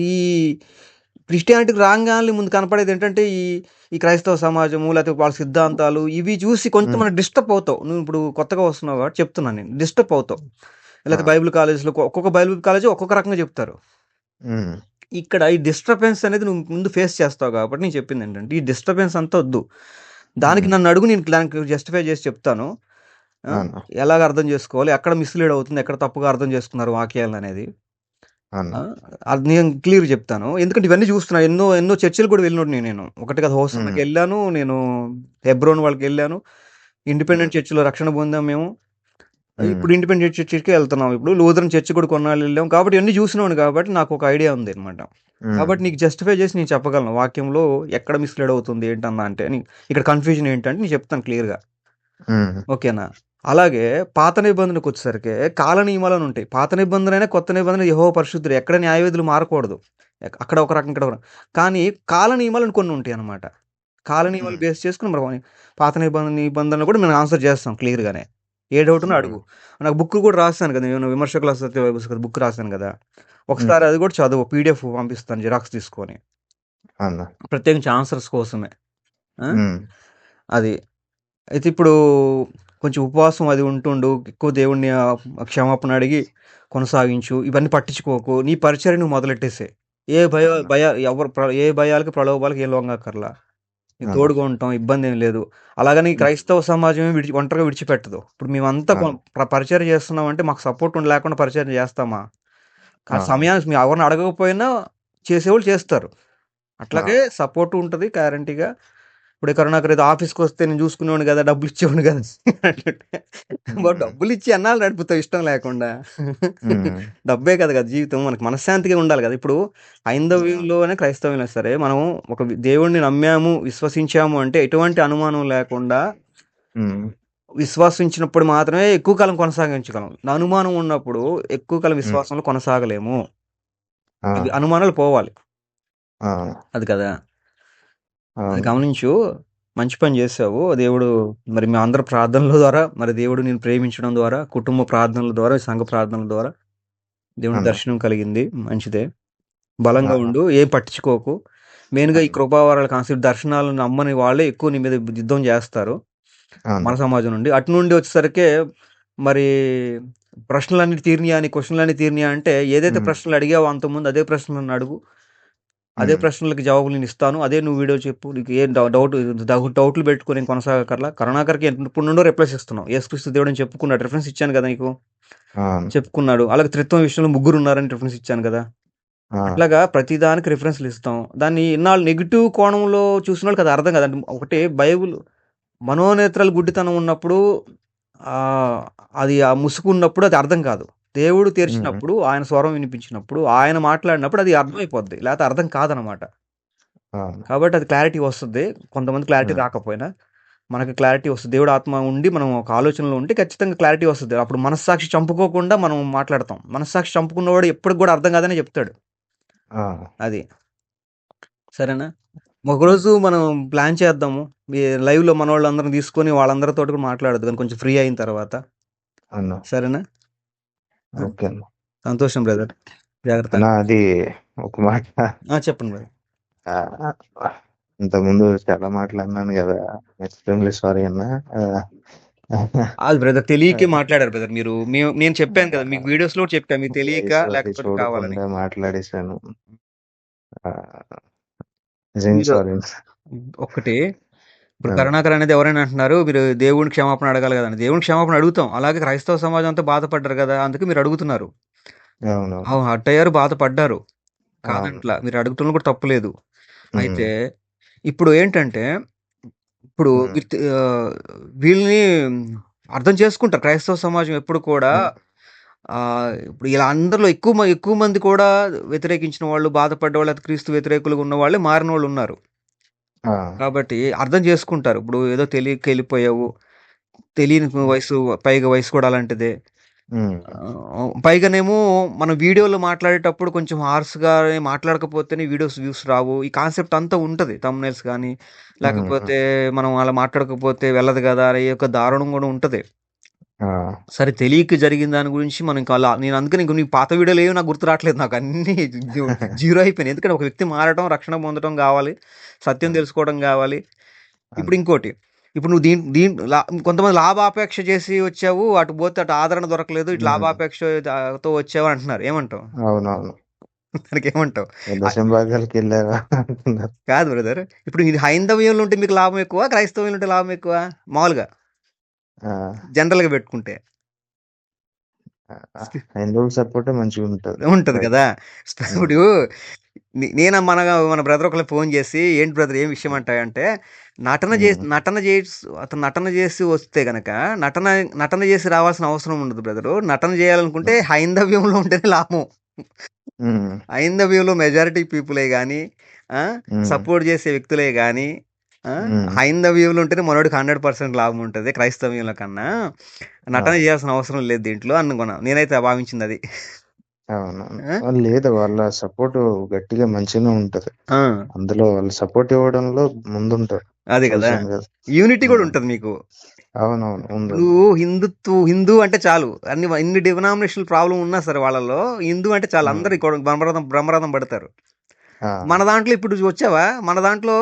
ఈ క్రిస్టియానిటీకి రాగానే ముందు కనపడేది ఏంటంటే ఈ క్రైస్తవ సమాజము లేకపోతే వాళ్ళ సిద్ధాంతాలు ఇవి చూసి కొంచెం మనం డిస్టర్బ్ అవుతావు. నువ్వు ఇప్పుడు కొత్తగా వస్తున్నావు కాబట్టి చెప్తున్నాను, నేను డిస్టర్బ్ అవుతావు. లేకపోతే బైబిల్ కాలేజ్లో ఒక్కొక్క బైబిల్ కాలేజ్ ఒక్కొక్క రకంగా చెప్తారు. ఇక్కడ ఈ డిస్టర్బెన్స్ అనేది నువ్వు ముందు ఫేస్ చేస్తావు కాబట్టి నేను చెప్పింది ఏంటంటే ఈ డిస్టర్బెన్స్ అంతా వద్దు. దానికి నన్ను అడుగు, నేను దానికి జస్టిఫై చేసి చెప్తాను. ఎలాగ అర్థం చేసుకోవాలి, ఎక్కడ మిస్లీడ్ అవుతుంది, ఎక్కడ తప్పుగా అర్థం చేసుకున్నారు వాక్యాలను అనేది అది నేను క్లియర్ చెప్తాను. ఎందుకంటే ఇవన్నీ చూస్తున్నాను, ఎన్నో చర్చలు కూడా వెళ్ళినోడు నేను. ఒకటి కదా, హోస్టల్కి వెళ్ళాను, నేను హెబ్రోన్ వాళ్ళకి వెళ్ళాను, ఇండిపెండెంట్ చర్చిలో రక్షణ పొందాం మేము. ఇప్పుడు ఇండిపెండెంట్ చర్చికి వెళ్తున్నాం, ఇప్పుడు లూథరన్ చర్చ్ కూడా కొన్నాళ్ళు వెళ్ళాం కాబట్టి అన్ని చూసినాను కాబట్టి నాకు ఒక ఐడియా ఉంది అనమాట. కాబట్టి నీకు జస్టిఫై చేసి నేను చెప్పగలను వాక్యంలో ఎక్కడ మిస్లీడ్ అవుతుంది ఏంటన్నా అంటే ఇక్కడ కన్ఫ్యూజన్ ఏంటంటే నేను చెప్తాను క్లియర్గా, ఓకేనా. అలాగే పాత నిబంధనకు వచ్చేసరికి కాల నియమాలను ఉంటాయి. పాత నిబంధన అయినా కొత్త నిబంధన యెహోవా పరిశుద్ధుడు, ఎక్కడ న్యాయవిధులు మారకూడదు, అక్కడ ఒక రకం ఇక్కడ ఒక రకం. కానీ కాల నియమాలను కొన్ని ఉంటాయి అనమాట. కాల నియమాలు బేస్ చేసుకుని మరి పాత నిబంధనలు కూడా మేము ఆన్సర్ చేస్తాం క్లియర్గానే. ఏ డౌట్ ఉన్నా అడుగు. నాకు బుక్ కూడా రాస్తాను కదా, నేను విమర్శకుల సత్య బుక్ రాశాను కదా, ఒకసారి అది కూడా చదువు, పీడిఎఫ్ పంపిస్తాను జిరాక్స్ తీసుకొని, ప్రత్యేకించి ఆన్సర్స్ కోసమే. అది అయితే ఇప్పుడు కొంచెం ఉపవాసం అది ఉంటుండు, ఎక్కువ దేవుణ్ణి క్షమాపణ అడిగి కొనసాగించు, ఇవన్నీ పట్టించుకోకు, నీ పరిచయం నువ్వు మొదలెట్టేసే. ఏ భయాలకి ప్రలోభాలకి ఏ లొంగక్కర్లా, నీ తోడుగా ఉంటాం, ఇబ్బంది ఏం లేదు. అలాగని క్రైస్తవ సమాజమే ఒంటరిగా విడిచిపెట్టదు. ఇప్పుడు మేమంతా పరిచయం చేస్తున్నాం అంటే మాకు సపోర్ట్ లేకుండా పరిచయం చేస్తామా? సమయానికి మీరు ఎవరిని అడగకపోయినా చేసేవాళ్ళు చేస్తారు. అట్లాగే సపోర్ట్ ఉంటుంది గ్యారంటీగా. ఇప్పుడు కరుణాకర్ ఏదో ఆఫీస్కి వస్తే నేను చూసుకునేవాడు కదా, డబ్బులు ఇచ్చేవాడు కదా బట్ డబ్బులు ఇచ్చి అన్నాళ్ళు నడుపుతావు ఇష్టం లేకుండా. డబ్బే కదా జీవితం, మనకు మనశ్శాంతిగా ఉండాలి కదా. ఇప్పుడు హైందవ్యంలోనే క్రైస్తవ్యంలో సరే మనం ఒక దేవుణ్ణి నమ్మాము, విశ్వసించాము అంటే ఎటువంటి అనుమానం లేకుండా విశ్వసించినప్పుడు మాత్రమే ఎక్కువ కాలం కొనసాగించగలం. అనుమానం ఉన్నప్పుడు ఎక్కువ కాలం విశ్వాసంలో కొనసాగలేము. అనుమానాలు పోవాలి, అది కదా. అది గమనించు, మంచి పని చేసావు. దేవుడు మరి మీ అందరి ప్రార్థనల ద్వారా, మరి దేవుడు నేను ప్రేమించడం ద్వారా, కుటుంబ ప్రార్థనల ద్వారా, సంఘ ప్రార్థనల ద్వారా దేవుని దర్శనం కలిగింది, మంచిదే. బలంగా ఉండు, ఏం పట్టించుకోకు. మెయిన్గా ఈ కృపావారాల కాన్సెప్ట్ దర్శనాలను నమ్మని వాళ్ళే ఎక్కువ నీ మీద యుద్ధం చేస్తారు మన సమాజం నుండి. అటు నుండి వచ్చేసరికి మరి ప్రశ్నలన్నీ తీరినాయా, నీ క్వశ్చన్లన్నీ తీరినాయా అంటే ఏదైతే ప్రశ్నలు అడిగావో అంతకుముందు అదే ప్రశ్నలను అడుగు, అదే ప్రశ్నలకి జవాబులు నేను ఇస్తాను, అదే నువ్వు వీడియో చెప్పు. నీకు ఏ డౌట్లు పెట్టుకుని కొనసాగకర్లా. కరుణాకర్కి ఎప్పుడు నుండో రిప్లైస్ ఇస్తున్నావు. యేసుక్రీస్తు దేవుడు అని చెప్పుకున్నాడు, రిఫరెన్స్ ఇచ్చాను కదా నీకు, చెప్పుకున్నాడు. అలాగే త్రిత్వం విషయంలో 3 ఉన్నారని రిఫరెన్స్ ఇచ్చాను కదా. అట్లాగా ప్రతిదానికి రిఫరెన్స్లు ఇస్తాం. దాన్ని ఇన్నాళ్ళు నెగిటివ్ కోణంలో చూసిన వాళ్ళకి అది అర్థం కదండి. ఒకటి బైబుల్ మనోనేత్రాలు గుడ్డితనం ఉన్నప్పుడు అది ఆ ముసుగు ఉన్నప్పుడు అది అర్థం కాదు. దేవుడు తెరిచినప్పుడు, ఆయన స్వరం వినిపించినప్పుడు, ఆయన మాట్లాడినప్పుడు అది అర్థమైపోద్ది, లేకపోతే అర్థం కాదనమాట. కాబట్టి అది క్లారిటీ వస్తుంది. కొంతమంది క్లారిటీ రాకపోయినా మనకి క్లారిటీ వస్తుంది. దేవుడు ఆత్మ ఉండి మనం ఒక ఆలోచనలో ఉంటే ఖచ్చితంగా క్లారిటీ వస్తుంది. అప్పుడు మనస్సాక్షి చంపుకోకుండా మనం మాట్లాడతాం. మనస్సాక్షి చంపుకున్నవాడు ఎప్పటికి కూడా అర్థం కాదని చెప్తాడు. అది సరేనా. ఒకరోజు మనం ప్లాన్ చేద్దాము, లైవ్లో మన వాళ్ళందరం తీసుకొని వాళ్ళందరితో కూడా మాట్లాడదు కానీ కొంచెం ఫ్రీ అయిన తర్వాత, సరేనా. సంతోషం బ్రదర్, జాగ్రత్త. అది ఒక మాట చెప్పండి బ్రదర్. ఇంతకుముందు చాలా మాట్లాడినాను కదా, ఎక్స్ట్రీమ్లీ సారీ అన్న. అది బ్రదర్ తెలియకే మాట్లాడారు బ్రదర్ మీరు. నేను చెప్పాను కదా మీకు వీడియోస్ లో చెప్పాను, మీకు తెలియక లేకపోతే కావాలని మాట్లాడేశాను. ఒక్కటి ఇప్పుడు కరుణాకర్ అనేది ఎవరైనా అంటున్నారు మీరు దేవుడిని క్షమాపణ అడగాలి కదా అని. దేవుని క్షమాపణ అడుగుతాం, అలాగే క్రైస్తవ సమాజం అంతా బాధపడ్డారు కదా, అందుకే మీరు అడుగుతున్నారు. హర్ట్ అయ్యారు, బాధపడ్డారు, కాదంట్లా, మీరు అడుగుతున్న కూడా తప్పులేదు. అయితే ఇప్పుడు ఏంటంటే ఇప్పుడు వీళ్ళని అర్థం చేసుకుంటారు క్రైస్తవ సమాజం ఎప్పుడు కూడా. ఇప్పుడు ఇలా అందరిలో ఎక్కువ మంది కూడా వ్యతిరేకించిన వాళ్ళు, బాధపడ్డ వాళ్ళు, క్రీస్తు వ్యతిరేకులుగా ఉన్న వాళ్ళే మారిన వాళ్ళు ఉన్నారు. కాబట్టి అర్థం చేసుకుంటారు. ఇప్పుడు ఏదో తెలియక వెళ్ళిపోయావు, తెలియని వయసు, పైగా వయసు కూడా అలాంటిదే. పైగానేమో మనం వీడియోలో మాట్లాడేటప్పుడు కొంచెం హార్స్గా మాట్లాడకపోతేనే వీడియోస్ వ్యూస్ రావు. ఈ కాన్సెప్ట్ అంతా ఉంటుంది థంబ్నెయిల్స్ కానీ, లేకపోతే మనం అలా మాట్లాడకపోతే వెళ్ళదు కదా అనే యొక్క దారుణం కూడా ఉంటుంది. సరే తెలియక జరిగిన దాని గురించి మనం ఇంకా నేను అందుకని నీ పాత వీడియోలు ఏమి నాకు గుర్తు రావట్లేదు, నాకు అన్ని జీరో అయిపోయినాయి. ఎందుకంటే ఒక వ్యక్తి మారడం, రక్షణ పొందడం కావాలి, సత్యం తెలుసుకోవడం కావాలి. ఇప్పుడు ఇంకోటి, ఇప్పుడు నువ్వు కొంతమంది లాభాపేక్ష చేసి వచ్చావు, అటు పోతే అటు ఆదరణ దొరకలేదు, ఇటు లాభాపేక్షతో వచ్చావు అంటున్నారు. ఏమంటావు? అవునవును, దానికి ఏమంటావు? కాదు బ్రదర్, ఇప్పుడు ఇది హైందవ్యంలో ఉంటే మీకు లాభం ఎక్కువ, క్రైస్తవ్యంలో ఉంటే లాభం ఎక్కువ? మామూలుగా జనరల్ గా పెట్టుకుంటే హైందవుల సపోర్ట్ మంచిగా ఉంటది ఉంటది రైట్. కదా. ఇప్పుడు నేను మన బ్రదర్ ఒకళ్ళు ఫోన్ చేసి, ఏంటి బ్రదర్ ఏం విషయం అంటే, అతను నటన చేసి వస్తే గనక నటన నటన చేసి రావాల్సిన అవసరం ఉండదు బ్రదరు. నటన చేయాలనుకుంటే హైందవ్యంలో ఉంటేనే లాభం. హైందవ్యంలో మెజారిటీ పీపులే గాని సపోర్ట్ చేసే వ్యక్తులే గాని హైందవ్యంలో ఉంటేనే మనోడికి 100% లాభం ఉంటుంది క్రైస్తవ్యంలో కన్నా. నటన చేయాల్సిన అవసరం లేదు దీంట్లో అనుకున్నా, నేనైతే భావించింది అది. అవును లేదు, వాళ్ళ సపోర్ట్ గట్టిగా మంచిగానే ఉంటది. ఆ, అందులో వాళ్ళు సపోర్ట్ ఇవ్వడంలో ముందుంటారు. అదే కదా, చూసాను కదా. యూనిటీ కూడా ఉంటది మీకు. అవునవును ఉంది. నువ్వు హిందూ అంటే చాలు, ఇన్ని డినామినేషనల్ ప్రాబ్లం ఉన్నా సరే వాళ్ళలో హిందూ అంటే చాలు, అందరు బ్రహ్మరథం పడతారు. మన దాంట్లో ఇప్పుడు వచ్చావా, మన దాంట్లో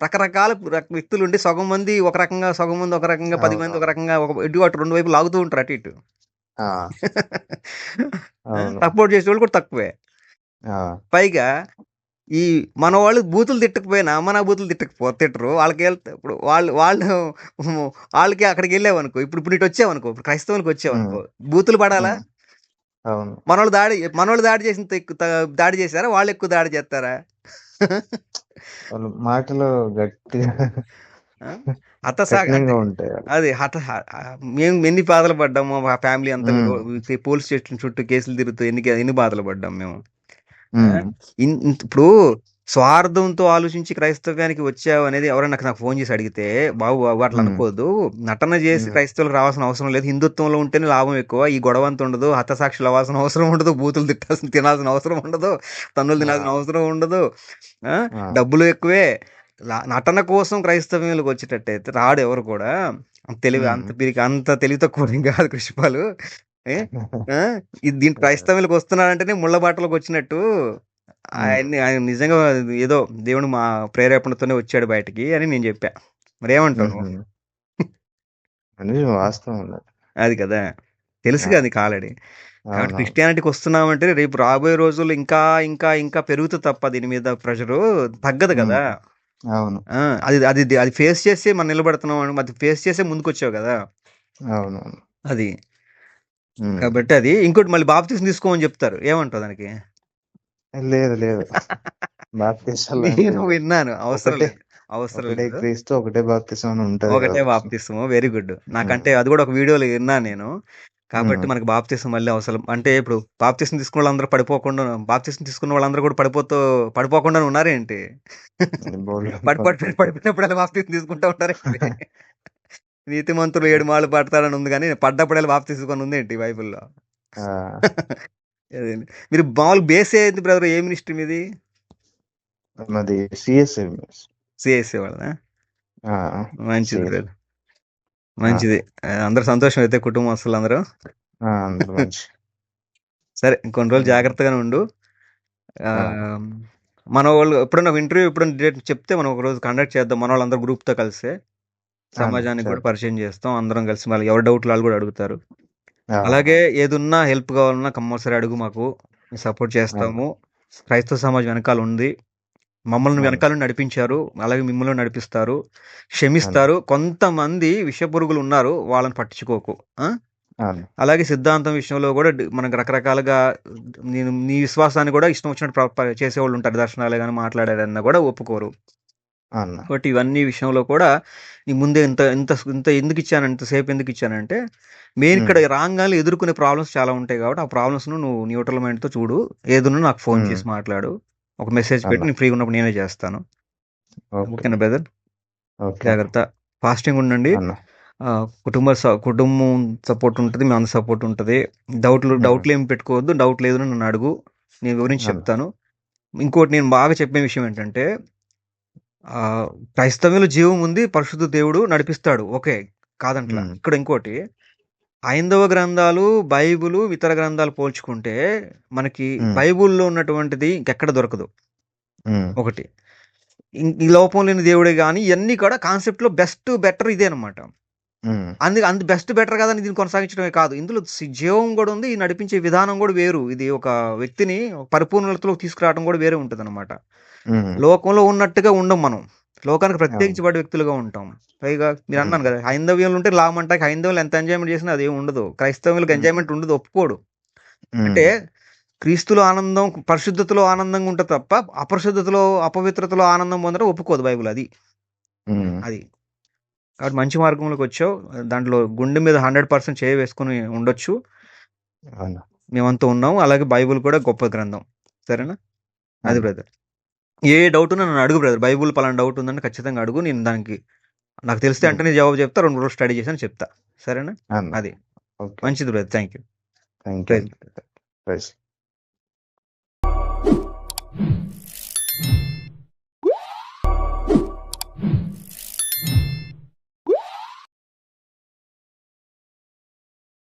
రకరకాల వ్యక్తులు ఉండి, సగం మంది ఒక రకంగా, సగం మంది ఒక రకంగా, 10 మంది ఒక రకంగా, ఇటు అటు రెండు వైపు లాగుతూ ఉంటారు అటు ఇటు. సపోర్ట్ చేసే వాళ్ళు కూడా తక్కువే. పైగా ఈ మన వాళ్ళు బూతులు తిట్టకపోయినా మన బూతులు తిట్టరు. వాళ్ళకి ఇప్పుడు వాళ్ళకి అక్కడికి వెళ్ళావనుకో, ఇప్పుడు ఇటు వచ్చావనుకో, ఇప్పుడు క్రైస్తవునికి వచ్చావనుకో, బూతులు పడాలా? మనోళ్ళు దాడి చేశారా, వాళ్ళు ఎక్కువ దాడి చేస్తారా? మాటలు గట్టిగా ఉంటాయి. అది మేము ఎన్ని బాధలు పడ్డాము, మా ఫ్యామిలీ అంతా పోలీస్ స్టేషన్ చుట్టూ కేసులు తిరుగుతూ ఎన్ని బాధలు పడ్డాం మేము. ఇప్పుడు స్వార్థంతో ఆలోచించి క్రైస్తవ్యానికి వచ్చావు అనేది ఎవరైనా నాకు ఫోన్ చేసి అడిగితే, బాబు అట్లా అనుకోవద్దు, నటన చేసి క్రైస్తవులకు రావాల్సిన అవసరం లేదు, హిందుత్వంలో ఉంటేనే లాభం ఎక్కువ, ఈ గొడవ అంత ఉండదు, హతసాక్షులు అవ్వాల్సిన అవసరం ఉండదు, బూతులు తినాల్సిన అవసరం ఉండదు, తన్నులు తినాల్సిన అవసరం ఉండదు, డబ్బులు ఎక్కువే. నటన కోసం క్రైస్తవ్యంలోకి వచ్చేటట్టయితే రాడు ఎవరు కూడా. అంత తెలివి తక్కువ కాదు కృష్ణపాలు. దీని క్రైస్తవులకు వస్తున్నాడంటేనే ముళ్ళ బాటలోకి వచ్చినట్టు. ఆయన నిజంగా ఏదో దేవుడు మా ప్రేరేపణతోనే వచ్చాడు బయటికి అని నేను చెప్పా. మరి ఏమంటావు? వాస్తవం అది కదా, తెలుసు కదా నీకు ఆల్రెడీ. కాబట్టి క్రిస్టియానిటీకి వస్తున్నామంటే రేపు రాబోయే రోజుల్లో ఇంకా ఇంకా ఇంకా పెరుగుతుంది తప్ప దీని మీద ప్రెషరు తగ్గదు కదా. అది ఫేస్ చేసి మనం నిలబడుతున్నాం, అది ఫేస్ చేసే ముందుకు వచ్చావు కదా. అది కాబట్టి అది ఇంకోటి, మళ్ళీ బాప్తిసం తీసుకోమని చెప్తారు, ఏమంటావు దానికి? లేదు నేను విన్నాను, అవసరం లేదు ఒకటే బాప్తిసం ఉంటుంది, ఒకటే బాప్తిసం. Very good. నాకంటే అది కూడా ఒక వీడియోలో విన్నాను నేను. కాబట్టి మనకి బాప్తిసం మళ్ళీ అవసరం అంటే, ఇప్పుడు బాప్తిసం తీసుకున్న వాళ్ళందరూ బాప్తిసం తీసుకున్న వాళ్ళందరూ కూడా పడిపోకుండా ఉన్నారేంటి? పడిపోయినప్పుడు బాప్తిసం తీసుకుంటా ఉంటారేంటి? నీతిమంతులు 7 మాళ్ళు పడతారని ఉంది, కానీ పడ్డప్పుడల్లా బాప్తిసం తీసుకొని ఉంది ఏంటి బైబిల్లో? మీరు మామూలు బేస్ ఏంటి బ్రదర్, ఏ మినిస్ట్రీ మీది? సిఎస్సి వాళ్ళ? మంచిది బ్రదర్, మంచిది. అందరు సంతోషం అయితే, కుటుంబస్తులు అందరూ? సరే, కొన్ని రోజులు జాగ్రత్తగానే ఉండు. మన వాళ్ళు ఎప్పుడన్నా ఇంటర్వ్యూ డేట్ చెప్తే మనం ఒక రోజు కండక్ట్ చేద్దాం, మన వాళ్ళందరూ గ్రూప్తో కలిసి సమాజానికి కూడా పరిచయం చేస్తాం, అందరం కలిసి. మళ్ళీ ఎవరి డౌట్లు వాళ్ళు కూడా అడుగుతారు. అలాగే ఏదున్నా హెల్ప్ కావాలన్నా కంపల్సరీ అడుగు, మాకు సపోర్ట్ చేస్తాము. క్రైస్తవ సమాజం వెనకాల ఉంది, మమ్మల్ని వెనకాల నడిపించారు, అలాగే మిమ్మల్ని నడిపిస్తారు, క్షమిస్తారు. కొంతమంది విషపురుగులు ఉన్నారు, వాళ్ళని పట్టించుకోకు. అలాగే సిద్ధాంతం విషయంలో కూడా మనకు రకరకాలుగా నీ విశ్వాసాన్ని కూడా ఇష్టం వచ్చినట్టు చేసేవాళ్ళు ఉంటారు, దర్శనాలే కానీ మాట్లాడారన్నా కూడా ఒప్పుకోరు. కాబట్టి ఇవన్నీ విషయంలో కూడా నీ ముందే ఇంత ఎందుకు ఇచ్చాను, ఇంతసేపు ఎందుకు ఇచ్చానంటే, నేను ఇక్కడ రాగానే ఎదుర్కొనే ప్రాబ్లమ్స్ చాలా ఉంటాయి కాబట్టి ఆ ప్రాబ్లమ్స్ను నువ్వు న్యూట్రల్ మైండ్తో చూడు, ఏదన్నా నాకు ఫోన్ చేసి మాట్లాడు, ఒక మెసేజ్ పెట్టి నేను ఫ్రీగా ఉన్నప్పుడు నేనే చేస్తాను. ఓకేనా బ్రదర్? జాగ్రత్త, ఫాస్టింగ్ ఉండండి. కుటుంబం సపోర్ట్ ఉంటుంది, మీ అందరి సపోర్ట్ ఉంటుంది. డౌట్లు ఏమి పెట్టుకోవద్దు, డౌట్ లేదు నన్ను అడుగు, నేను వివరించి చెప్తాను. ఇంకోటి నేను బాగా చెప్పే విషయం ఏంటంటే, క్రైస్తవ్యంలో జీవం ఉంది, పరిశుద్ధ దేవుడు నడిపిస్తాడు, ఓకే కాదంట్లా. ఇక్కడ ఇంకోటి, హైందవ గ్రంథాలు, బైబుల్, ఇతర గ్రంథాలు పోల్చుకుంటే మనకి బైబుల్లో ఉన్నటువంటిది ఇంకెక్కడ దొరకదు. ఒకటి, ఈ లోపం లేని దేవుడే కానీ ఇవన్నీ కూడా కాన్సెప్ట్ లో బెటర్ ఇదే అనమాట. అంత బెస్ట్ బెటర్ కాదని దీన్ని కొనసాగించడమే కాదు, ఇందులో జీవం కూడా ఉంది, నడిపించే విధానం కూడా వేరు. ఇది ఒక వ్యక్తిని పరిపూర్ణతలోకి తీసుకురావడం కూడా వేరే ఉంటుంది అనమాట. లోకంలో ఉన్నట్టుగా ఉండం మనం, లోకానికి ప్రత్యేకించబడే వ్యక్తులుగా ఉంటాం. పైగా మీరు అన్నాను కదా, హైందవ్యంలో ఉంటే లాభం అంటే, హైందవ్యంలో ఎంత ఎంజాయ్మెంట్ చేసినా అదేం ఉండదు, క్రైస్తవ్యంలోకి ఎంజాయ్మెంట్ ఉండదు, ఒప్పుకోడు. అంటే క్రీస్తులో ఆనందం, పరిశుద్ధతలో ఆనందంగా ఉంటుంది తప్ప అపరిశుద్ధతలో, అపవిత్రతలో ఆనందం పొందడం ఒప్పుకోదు బైబిల్. అది కాబట్టి మంచి మార్గంలోకి వచ్చావు. దాంట్లో గుండె మీద 100% చేయి వేసుకుని ఉండొచ్చు. అవునా మేమంతా ఉన్నాం. అలాగే బైబిల్ కూడా గొప్ప గ్రంథం. సరేనా? అది అవును. బ్రదర్. ఏ డౌట్ ఉన్నా నన్ను అడుగు బ్రదర్. బైబిల్ పలానా డౌట్ ఉందంటే ఖచ్చితంగా అడుగు. నేను దానికి నాకు తెలిస్తే ఉమ్. వెంటనే జవాబు చెప్తా. 2 రోజులు స్టడీ చేశాను చెప్తా. సరేనా? అవును. అది ఓకే మంచిది brother. Thank you. Thank you prize praise